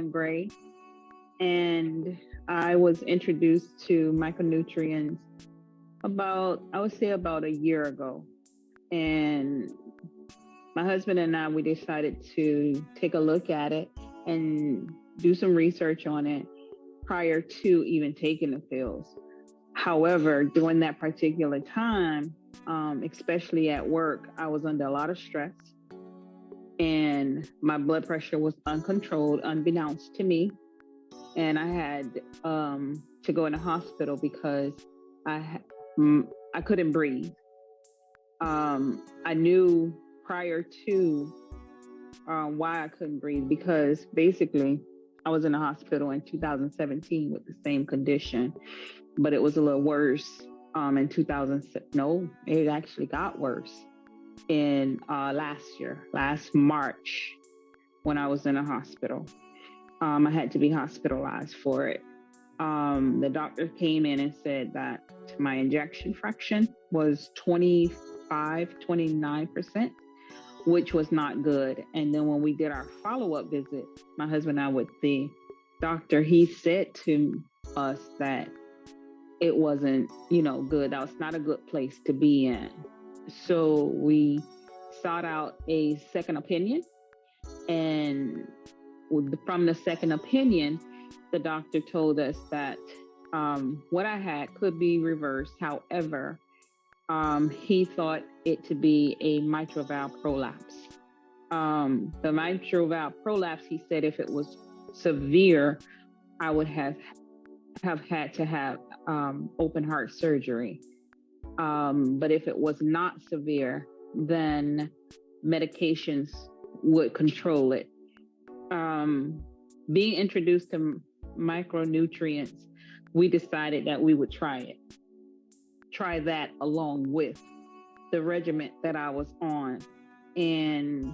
Gray, and I was introduced to micronutrients I would say about a year ago. And my husband and I, we decided to take a look at it and do some research on it prior to even taking the pills. However, during that particular time, especially at work, I was under a lot of stress and my blood pressure was uncontrolled, unbeknownst to me. And I had to go in the hospital because I I couldn't breathe. I knew prior to why I couldn't breathe because basically I was in the hospital in 2017 with the same condition, but it was a little worse in 2000. No, it actually got worse in last year, last March, when I was in a hospital. I had to be hospitalized for it. The doctor came in and said that my injection fraction was 29%, which was not good. And then when we did our follow-up visit, my husband and I with the doctor, he said to us that it wasn't, good. That was not a good place to be in. So we sought out a second opinion. And from the second opinion, the doctor told us that what I had could be reversed. However, he thought it to be a mitral valve prolapse. The mitral valve prolapse, he said, if it was severe, I would have had to have open heart surgery. But if it was not severe, then medications would control it. Being introduced to micronutrients, we decided that we would try that along with the regimen that I was on. And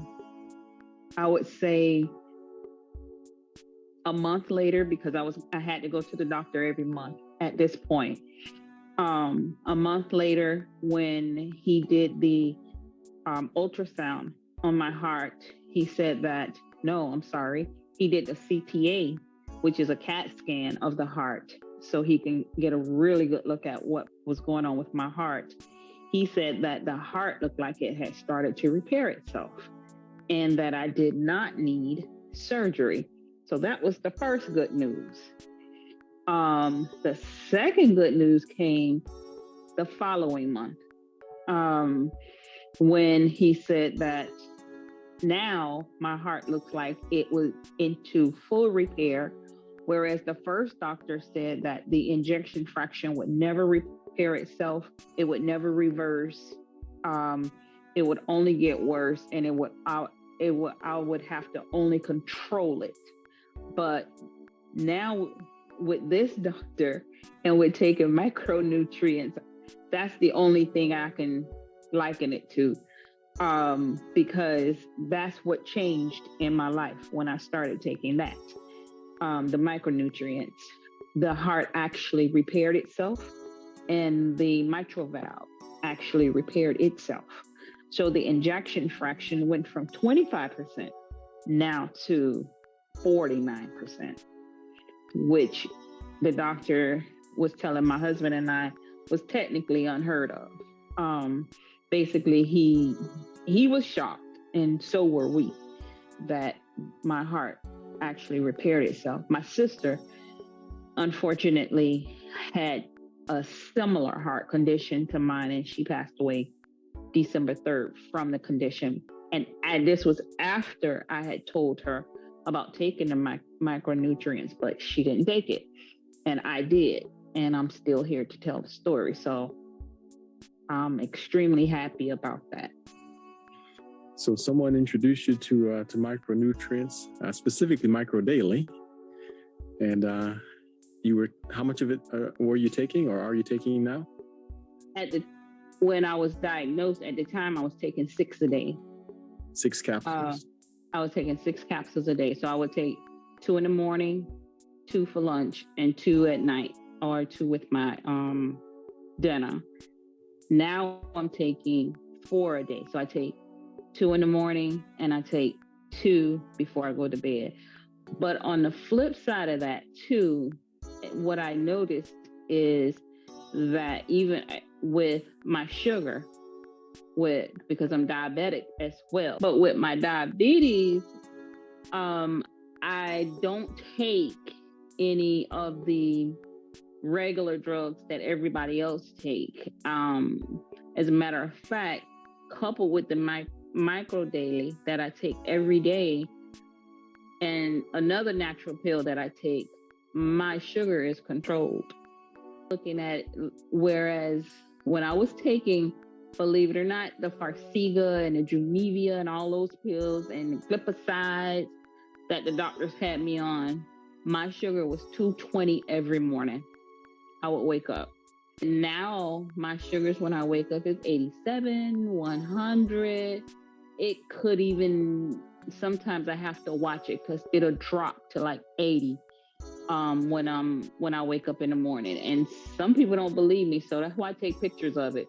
I would say a month later, because I had to go to the doctor every month at this point. A month later, when he did the ultrasound on my heart, he said that, no, I'm sorry. He did the CTA, which is a CAT scan of the heart, so he can get a really good look at what was going on with my heart. He said that the heart looked like it had started to repair itself and that I did not need surgery. So that was the first good news. The second good news came the following month, when he said that now my heart looks like it was into full repair, whereas the first doctor said that the injection fraction would never repair itself, it would never reverse, it would only get worse, and I would have to only control it. But now with this doctor and with taking micronutrients, that's the only thing I can liken it to, because that's what changed in my life when I started taking that. The micronutrients, the heart actually repaired itself and the mitral valve actually repaired itself. So the injection fraction went from 25% now to 49%, which the doctor was telling my husband and I was technically unheard of. Basically, he was shocked, and so were we, that my heart actually repaired itself. My sister, unfortunately, had a similar heart condition to mine, and she passed away December 3rd from the condition. And this was after I had told her about taking the micronutrients, but she didn't take it. And I did. And I'm still here to tell the story. So I'm extremely happy about that. So someone introduced you to micronutrients, specifically Micro Daily. And how much of it were you taking, or are you taking now? When I was diagnosed at the time, I was taking 6 a day. 6 capsules? I was taking 6 capsules a day. So I would take 2 in the morning, 2 for lunch, and 2 at night, or 2 with my dinner. Now I'm taking 4 a day. So I take 2 in the morning and I take 2 before I go to bed. But on the flip side of that too, what I noticed is that even with my sugar, because I'm diabetic as well, but with my diabetes, I don't take any of the regular drugs that everybody else take. As a matter of fact, coupled with the micro daily that I take every day and another natural pill that I take, my sugar is controlled. Looking at, whereas when I was taking, believe it or not, the Farxiga and the Jumevia and all those pills and the glipizide that the doctors had me on, my sugar was 220 every morning. I would wake up. Now my sugars when I wake up is 87, 100. It could even, sometimes I have to watch it because it'll drop to like 80 when I wake up in the morning. And some people don't believe me, so that's why I take pictures of it.